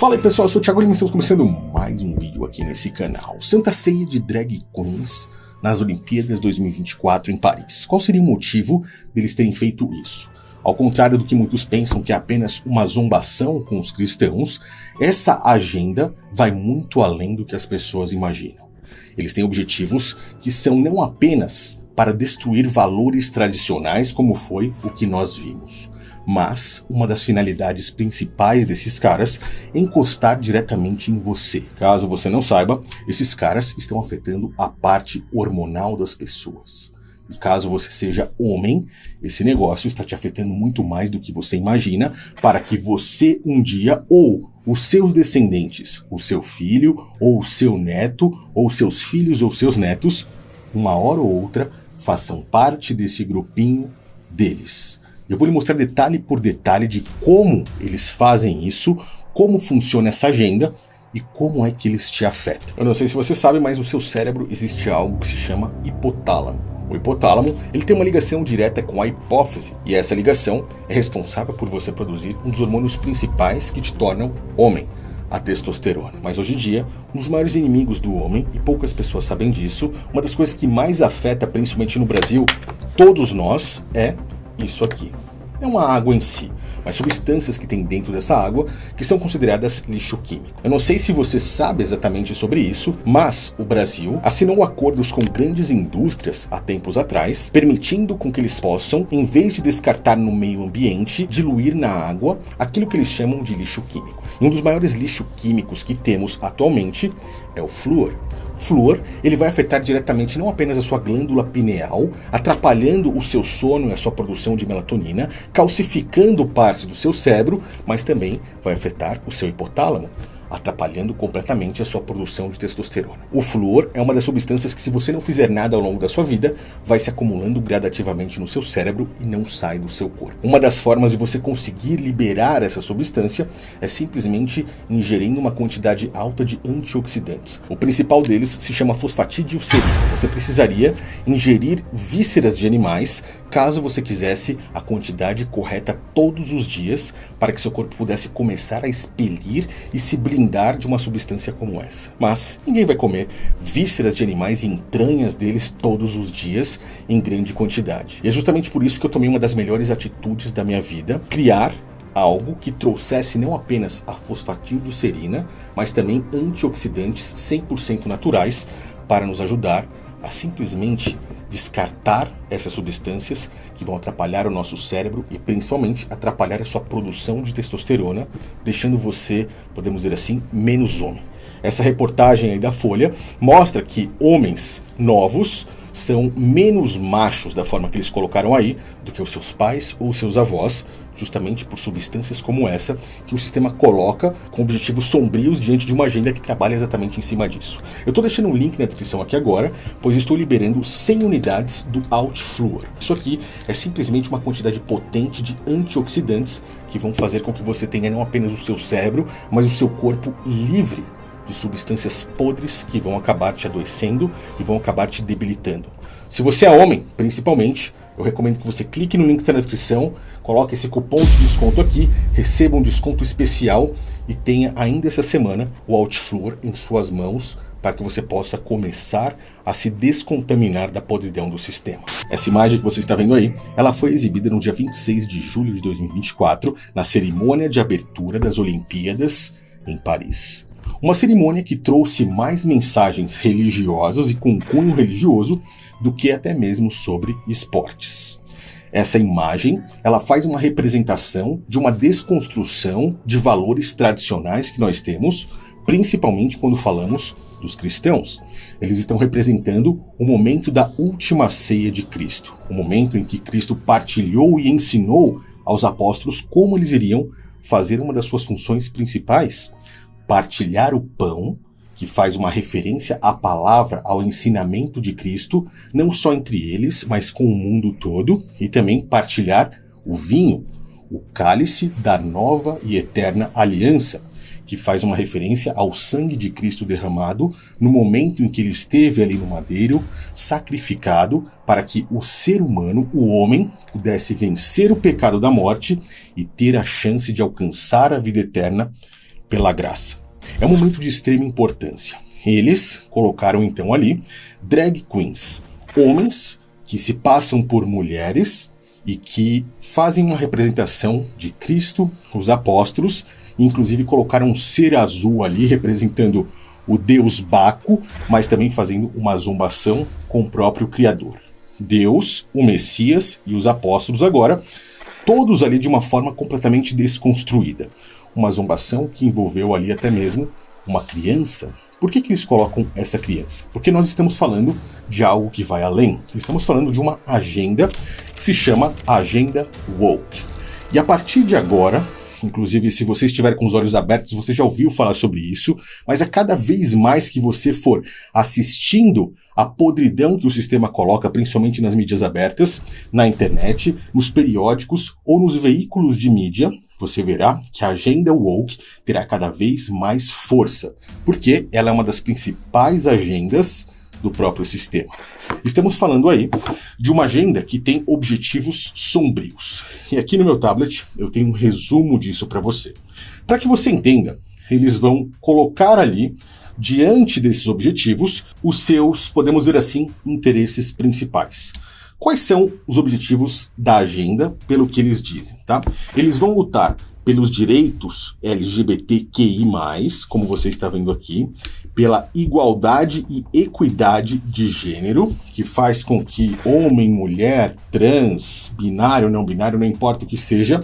Fala aí pessoal, eu sou o Thiago Lima e estamos começando mais um vídeo aqui nesse canal. Santa Ceia de Drag Queens nas Olimpíadas 2024 em Paris. Qual seria o motivo deles terem feito isso? Ao contrário do que muitos pensam que é apenas uma zombação com os cristãos, essa agenda vai muito além do que as pessoas imaginam. Eles têm objetivos que são não apenas para destruir valores tradicionais como foi o que nós vimos. Mas uma das finalidades principais desses caras é encostar diretamente em você. Caso você não saiba, esses caras estão afetando a parte hormonal das pessoas. E caso você seja homem, esse negócio está te afetando muito mais do que você imagina, para que você um dia, ou os seus descendentes, o seu filho, ou o seu neto, ou seus filhos ou seus netos, uma hora ou outra, façam parte desse grupinho deles. Eu vou lhe mostrar detalhe por detalhe de como eles fazem isso, como funciona essa agenda e como é que eles te afetam. Eu não sei se você sabe, mas no seu cérebro existe algo que se chama hipotálamo. O hipotálamo ele tem uma ligação direta com a hipófise e essa ligação é responsável por você produzir um dos hormônios principais que te tornam homem, a testosterona. Mas hoje em dia, um dos maiores inimigos do homem, e poucas pessoas sabem disso, uma das coisas que mais afeta, principalmente no Brasil, todos nós, é isso aqui. É uma água em si, mas substâncias que tem dentro dessa água que são consideradas lixo químico. Eu não sei se você sabe exatamente sobre isso, mas o Brasil assinou acordos com grandes indústrias há tempos atrás, permitindo com que eles possam, em vez de descartar no meio ambiente, diluir na água aquilo que eles chamam de lixo químico. E um dos maiores lixos químicos que temos atualmente é o flúor. Flúor, ele vai afetar diretamente não apenas a sua glândula pineal, atrapalhando o seu sono e a sua produção de melatonina, calcificando partes do seu cérebro, mas também vai afetar o seu hipotálamo, atrapalhando completamente a sua produção de testosterona. O flúor é uma das substâncias que, se você não fizer nada ao longo da sua vida, vai se acumulando gradativamente no seu cérebro e não sai do seu corpo. Uma das formas de você conseguir liberar essa substância é simplesmente ingerindo uma quantidade alta de antioxidantes. O principal deles se chama fosfatidilcerina. Você precisaria ingerir vísceras de animais caso você quisesse a quantidade correta todos os dias para que seu corpo pudesse começar a expelir e se blindar de uma substância como essa. Mas ninguém vai comer vísceras de animais e entranhas deles todos os dias em grande quantidade. E é justamente por isso que eu tomei uma das melhores atitudes da minha vida: criar algo que trouxesse não apenas a fosfatidilcerina, mas também antioxidantes 100% naturais para nos ajudar a simplesmente descartar essas substâncias que vão atrapalhar o nosso cérebro e principalmente atrapalhar a sua produção de testosterona, deixando você, podemos dizer assim, menos homem. Essa reportagem aí da Folha mostra que homens novos são menos machos, da forma que eles colocaram aí, do que os seus pais ou seus avós, justamente por substâncias como essa que o sistema coloca com objetivos sombrios diante de uma agenda que trabalha exatamente em cima disso. Eu estou deixando um link na descrição aqui agora, pois estou liberando 100 unidades do Altfluor. Isso aqui é simplesmente uma quantidade potente de antioxidantes que vão fazer com que você tenha não apenas o seu cérebro, mas o seu corpo livre de substâncias podres que vão acabar te adoecendo e vão acabar te debilitando. Se você é homem, principalmente, eu recomendo que você clique no link que está na descrição, coloque esse cupom de desconto aqui, receba um desconto especial e tenha ainda essa semana o Altfluor em suas mãos para que você possa começar a se descontaminar da podridão do sistema. Essa imagem que você está vendo aí, ela foi exibida no dia 26 de julho de 2024, na cerimônia de abertura das Olimpíadas em Paris. Uma cerimônia que trouxe mais mensagens religiosas e com cunho religioso do que até mesmo sobre esportes. Essa imagem, ela faz uma representação de uma desconstrução de valores tradicionais que nós temos, principalmente quando falamos dos cristãos. Eles estão representando o momento da última ceia de Cristo, o momento em que Cristo partilhou e ensinou aos apóstolos como eles iriam fazer uma das suas funções principais: partilhar o pão, que faz uma referência à palavra, ao ensinamento de Cristo, não só entre eles, mas com o mundo todo, e também partilhar o vinho, o cálice da nova e eterna aliança, que faz uma referência ao sangue de Cristo derramado no momento em que ele esteve ali no madeiro, sacrificado para que o ser humano, o homem, pudesse vencer o pecado da morte e ter a chance de alcançar a vida eterna pela graça. É um momento de extrema importância. Eles colocaram então ali drag queens, homens que se passam por mulheres e que fazem uma representação de Cristo, os apóstolos, e inclusive colocaram um ser azul ali representando o deus Baco, mas também fazendo uma zombação com o próprio Criador. Deus, o Messias e os apóstolos agora, todos ali de uma forma completamente desconstruída. Uma zombação que envolveu ali até mesmo uma criança. Por que eles colocam essa criança? Porque nós estamos falando de algo que vai além. Estamos falando de uma agenda que se chama Agenda Woke. E a partir de agora, inclusive se você estiver com os olhos abertos, você já ouviu falar sobre isso, mas a cada vez mais que você for assistindo a podridão que o sistema coloca, principalmente nas mídias abertas, na internet, nos periódicos ou nos veículos de mídia, você verá que a agenda woke terá cada vez mais força, porque ela é uma das principais agendas do próprio sistema. Estamos falando aí de uma agenda que tem objetivos sombrios. E aqui no meu tablet eu tenho um resumo disso para você. Para que você entenda, eles vão colocar ali, diante desses objetivos, os seus, podemos dizer assim, interesses principais. Quais são os objetivos da agenda, pelo que eles dizem, tá? Eles vão lutar pelos direitos LGBTQI+, como você está vendo aqui, pela igualdade e equidade de gênero, que faz com que homem, mulher, trans, binário, não importa o que seja,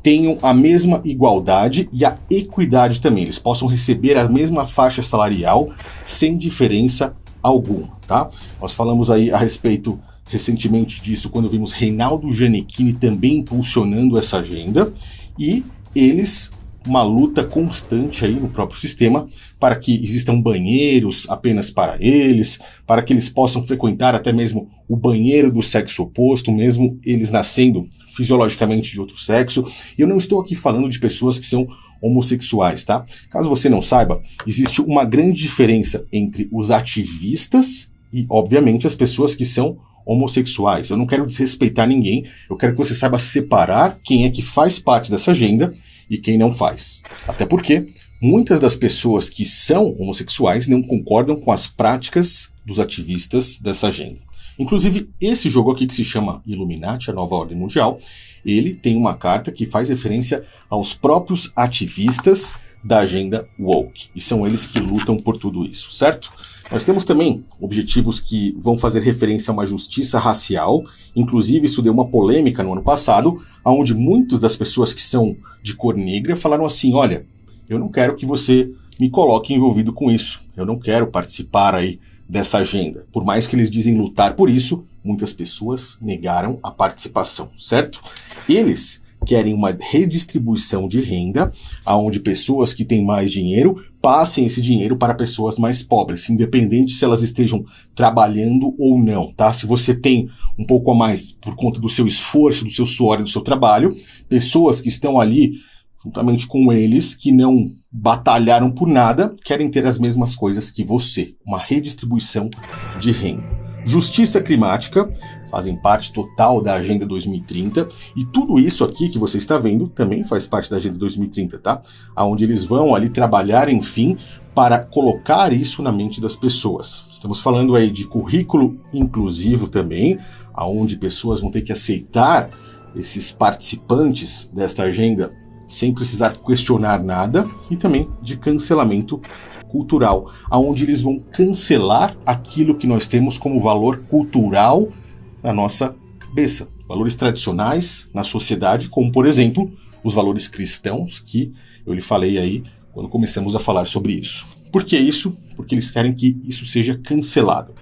tenham a mesma igualdade e a equidade também. Eles possam receber a mesma faixa salarial sem diferença alguma, tá? Nós falamos aí a respeito recentemente disso quando vimos Reinaldo Gianecchini também impulsionando essa agenda e eles, uma luta constante aí no próprio sistema para que existam banheiros apenas para eles, para que eles possam frequentar até mesmo o banheiro do sexo oposto, mesmo eles nascendo fisiologicamente de outro sexo. E eu não estou aqui falando de pessoas que são homossexuais, tá? Caso você não saiba, existe uma grande diferença entre os ativistas e, obviamente, as pessoas que são homossexuais. Eu não quero desrespeitar ninguém, eu quero que você saiba separar quem é que faz parte dessa agenda e quem não faz. Até porque muitas das pessoas que são homossexuais não concordam com as práticas dos ativistas dessa agenda. Inclusive, esse jogo aqui que se chama Illuminati, a Nova Ordem Mundial, ele tem uma carta que faz referência aos próprios ativistas da agenda woke. E são eles que lutam por tudo isso, certo? Nós temos também objetivos que vão fazer referência a uma justiça racial. Inclusive, isso deu uma polêmica no ano passado, onde muitas das pessoas que são de cor negra falaram assim, olha, eu não quero que você me coloque envolvido com isso. Eu não quero participar aí dessa agenda. Por mais que eles dizem lutar por isso, muitas pessoas negaram a participação, certo? Eles querem uma redistribuição de renda, onde pessoas que têm mais dinheiro passem esse dinheiro para pessoas mais pobres, independente se elas estejam trabalhando ou não, tá? Se você tem um pouco a mais por conta do seu esforço, do seu suor e do seu trabalho, pessoas que estão ali juntamente com eles, que não batalharam por nada, querem ter as mesmas coisas que você, uma redistribuição de renda. Justiça climática, fazem parte total da Agenda 2030, e tudo isso aqui que você está vendo também faz parte da Agenda 2030, tá? Onde eles vão ali trabalhar, enfim, para colocar isso na mente das pessoas. Estamos falando aí de currículo inclusivo também, onde pessoas vão ter que aceitar esses participantes desta agenda sem precisar questionar nada, e também de cancelamento cultural, onde eles vão cancelar aquilo que nós temos como valor cultural na nossa cabeça. Valores tradicionais na sociedade, como por exemplo, os valores cristãos, que eu lhe falei aí quando começamos a falar sobre isso. Por que isso? Porque eles querem que isso seja cancelado.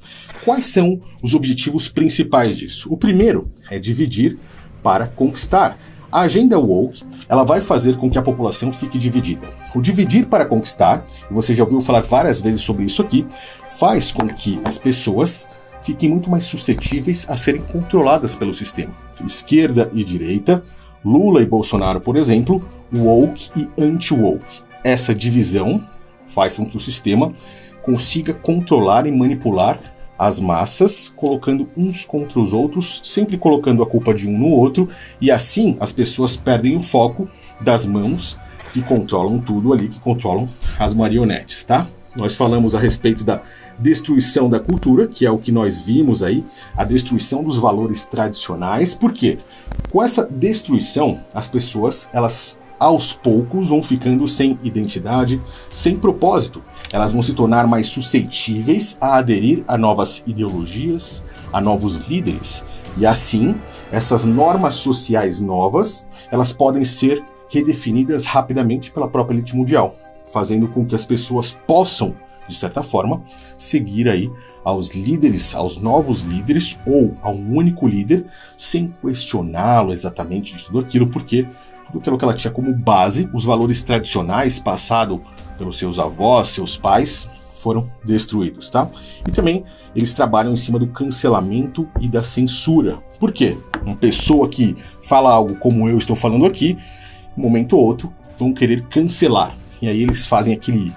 Quais são os objetivos principais disso? O primeiro é dividir para conquistar. A agenda woke, ela vai fazer com que a população fique dividida. O dividir para conquistar, e você já ouviu falar várias vezes sobre isso aqui, faz com que as pessoas fiquem muito mais suscetíveis a serem controladas pelo sistema. Esquerda e direita, Lula e Bolsonaro, por exemplo, woke e anti-woke. Essa divisão faz com que o sistema consiga controlar e manipular as massas, colocando uns contra os outros, sempre colocando a culpa de um no outro, e assim as pessoas perdem o foco das mãos que controlam tudo ali, que controlam as marionetes, tá? Nós falamos a respeito da destruição da cultura, que é o que nós vimos aí, a destruição dos valores tradicionais. Por quê? Com essa destruição, as pessoas, elas aos poucos vão ficando sem identidade, sem propósito. Elas vão se tornar mais suscetíveis a aderir a novas ideologias, a novos líderes. E assim, essas normas sociais novas, elas podem ser redefinidas rapidamente pela própria elite mundial, fazendo com que as pessoas possam, de certa forma, seguir aí aos líderes, aos novos líderes ou a um único líder, sem questioná-lo exatamente de tudo aquilo, porque tudo aquilo que ela tinha como base, os valores tradicionais passados pelos seus avós, seus pais, foram destruídos, tá? E também eles trabalham em cima do cancelamento e da censura. Por quê? Uma pessoa que fala algo como eu estou falando aqui, um momento ou outro, vão querer cancelar. E aí eles fazem aquele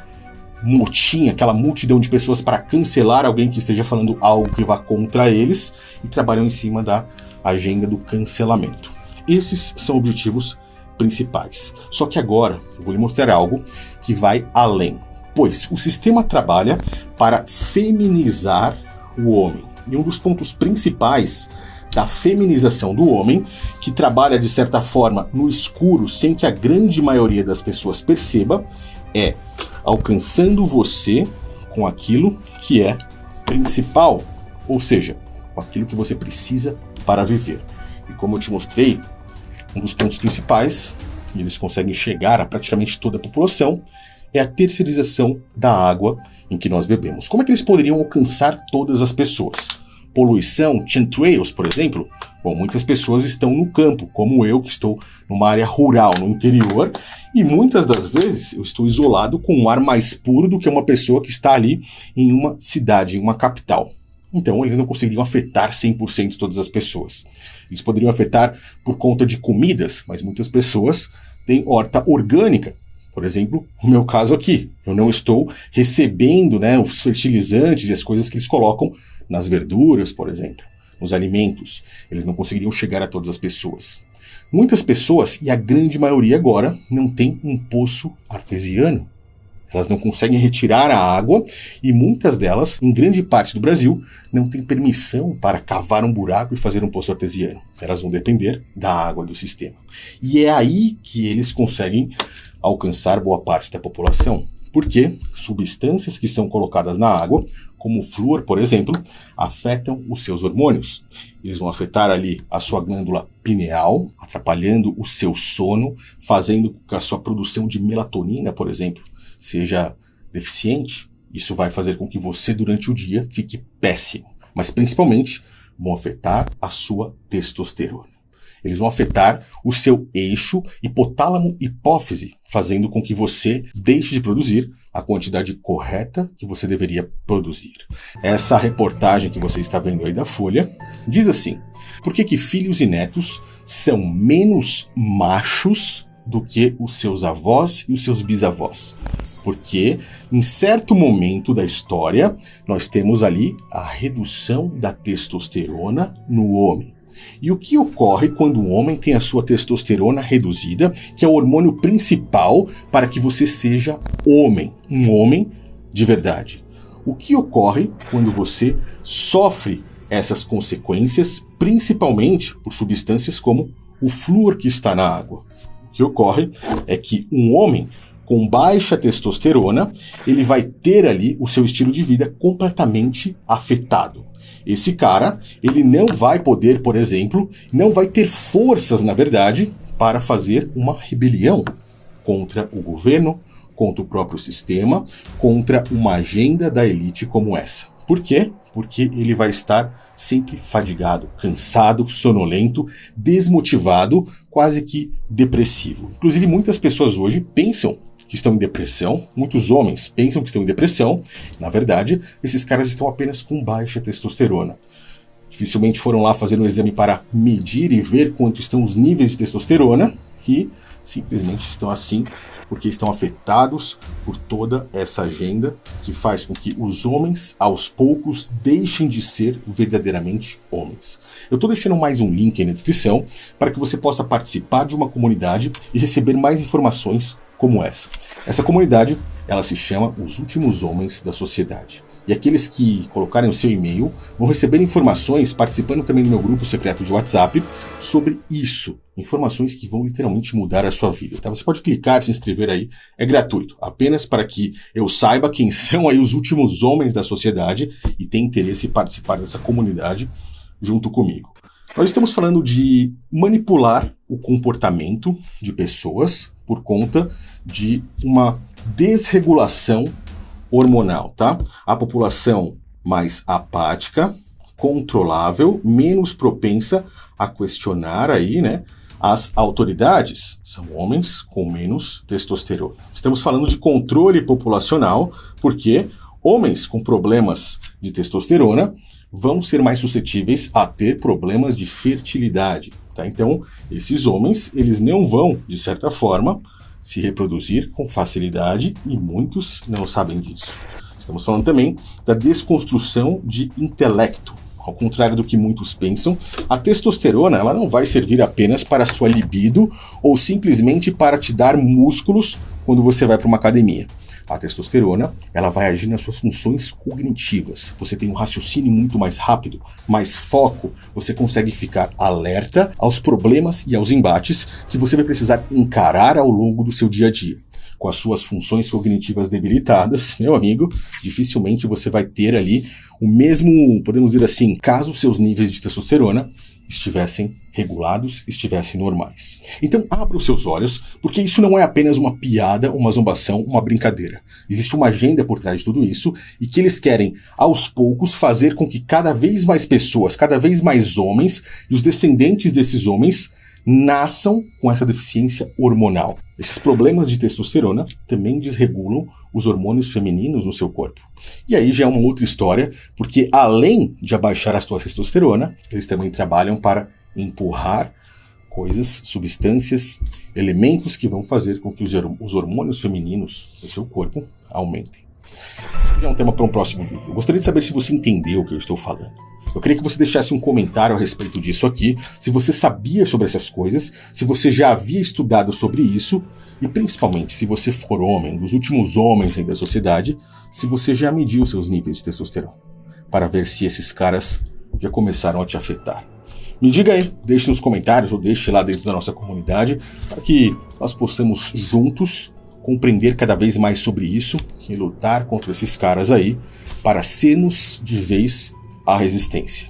motim, aquela multidão de pessoas para cancelar alguém que esteja falando algo que vá contra eles e trabalham em cima da agenda do cancelamento. Esses são objetivos principais. Só que agora eu vou lhe mostrar algo que vai além, pois o sistema trabalha para feminizar o homem. E um dos pontos principais da feminização do homem, que trabalha de certa forma no escuro sem que a grande maioria das pessoas perceba, é alcançando você com aquilo que é principal, ou seja, com aquilo que você precisa para viver. E como eu te mostrei, um dos pontos principais, e eles conseguem chegar a praticamente toda a população, é a terceirização da água em que nós bebemos. Como é que eles poderiam alcançar todas as pessoas? Poluição, chemtrails, por exemplo? Bom, muitas pessoas estão no campo, como eu, que estou numa área rural, no interior, e muitas das vezes eu estou isolado com um ar mais puro do que uma pessoa que está ali em uma cidade, em uma capital. Então, eles não conseguiriam afetar 100% todas as pessoas. Eles poderiam afetar por conta de comidas, mas muitas pessoas têm horta orgânica. Por exemplo, o meu caso aqui. Eu não estou recebendo, os fertilizantes e as coisas que eles colocam nas verduras, por exemplo, nos alimentos. Eles não conseguiriam chegar a todas as pessoas. Muitas pessoas, e a grande maioria agora, não tem um poço artesiano. Elas não conseguem retirar a água e muitas delas, em grande parte do Brasil, não têm permissão para cavar um buraco e fazer um poço artesiano. Elas vão depender da água do sistema. E é aí que eles conseguem alcançar boa parte da população, porque substâncias que são colocadas na água, como o flúor, por exemplo, afetam os seus hormônios. Eles vão afetar ali a sua glândula pineal, atrapalhando o seu sono, fazendo com que a sua produção de melatonina, por exemplo, seja deficiente. Isso vai fazer com que você, durante o dia, fique péssimo. Mas, principalmente, vão afetar a sua testosterona. Eles vão afetar o seu eixo hipotálamo-hipófise, fazendo com que você deixe de produzir a quantidade correta que você deveria produzir. Essa reportagem que você está vendo aí da Folha diz assim: por que filhos e netos são menos machos do que os seus avós e os seus bisavós? Porque em certo momento da história nós temos ali a redução da testosterona no homem. E o que ocorre quando um homem tem a sua testosterona reduzida, que é o hormônio principal para que você seja homem, um homem de verdade? O que ocorre quando você sofre essas consequências, principalmente por substâncias como o flúor que está na água? O que ocorre é que um homem com baixa testosterona, ele vai ter ali o seu estilo de vida completamente afetado. Esse cara, ele não vai poder, por exemplo, não vai ter forças, na verdade, para fazer uma rebelião contra o governo, contra o próprio sistema, contra uma agenda da elite como essa. Por quê? Porque ele vai estar sempre fadigado, cansado, sonolento, desmotivado, quase que depressivo. Inclusive, muitas pessoas hoje pensam que estão em depressão, muitos homens pensam que estão em depressão. Na verdade, esses caras estão apenas com baixa testosterona. Dificilmente foram lá fazer um exame para medir e ver quanto estão os níveis de testosterona e simplesmente estão assim porque estão afetados por toda essa agenda que faz com que os homens, aos poucos, deixem de ser verdadeiramente homens. Eu estou deixando mais um link aí na descrição para que você possa participar de uma comunidade e receber mais informações como essa. Essa comunidade, ela se chama Os Últimos Homens da Sociedade. E aqueles que colocarem o seu e-mail vão receber informações, participando também do meu grupo secreto de WhatsApp, sobre isso. Informações que vão literalmente mudar a sua vida. Tá? Você pode clicar, se inscrever aí, é gratuito. Apenas para que eu saiba quem são aí os últimos homens da sociedade e tenha interesse em participar dessa comunidade junto comigo. Nós estamos falando de manipular o comportamento de pessoas por conta de uma desregulação hormonal, tá? A população mais apática, controlável, menos propensa a questionar aí, né, as autoridades, são homens com menos testosterona. Estamos falando de controle populacional, porque homens com problemas de testosterona vão ser mais suscetíveis a ter problemas de fertilidade. Tá? Então, esses homens, eles não vão, de certa forma, se reproduzir com facilidade e muitos não sabem disso. Estamos falando também da desconstrução de intelecto. Ao contrário do que muitos pensam, a testosterona ela não vai servir apenas para a sua libido ou simplesmente para te dar músculos quando você vai para uma academia. A testosterona, ela vai agir nas suas funções cognitivas. Você tem um raciocínio muito mais rápido, mais foco, você consegue ficar alerta aos problemas e aos embates que você vai precisar encarar ao longo do seu dia a dia. Com as suas funções cognitivas debilitadas, meu amigo, dificilmente você vai ter ali o mesmo, podemos dizer assim, caso seus níveis de testosterona estivessem regulados, estivessem normais. Então abra os seus olhos, porque isso não é apenas uma piada, uma zombação, uma brincadeira. Existe uma agenda por trás de tudo isso e que eles querem, aos poucos, fazer com que cada vez mais pessoas, cada vez mais homens e os descendentes desses homens nasçam com essa deficiência hormonal. Esses problemas de testosterona também desregulam os hormônios femininos no seu corpo. E aí já é uma outra história, porque além de abaixar a sua testosterona, eles também trabalham para empurrar coisas, substâncias, elementos que vão fazer com que os hormônios femininos do seu corpo aumentem. Isso já é um tema para um próximo vídeo. Eu gostaria de saber se você entendeu o que eu estou falando. Eu queria que você deixasse um comentário a respeito disso aqui, se você sabia sobre essas coisas, se você já havia estudado sobre isso, e principalmente se você for homem, dos últimos homens aí da sociedade, se você já mediu seus níveis de testosterona, para ver se esses caras já começaram a te afetar. Me diga aí, deixe nos comentários ou deixe lá dentro da nossa comunidade, para que nós possamos juntos compreender cada vez mais sobre isso e lutar contra esses caras aí, para sermos de vez a resistência.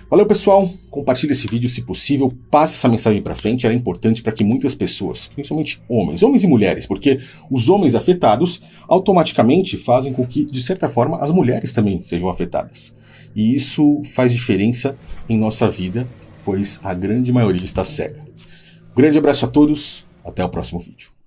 Valeu, pessoal, compartilhe esse vídeo se possível, passe essa mensagem para frente, ela é importante para que muitas pessoas, principalmente homens e mulheres, porque os homens afetados automaticamente fazem com que, de certa forma, as mulheres também sejam afetadas. E isso faz diferença em nossa vida, pois a grande maioria está cega. Um grande abraço a todos, até o próximo vídeo.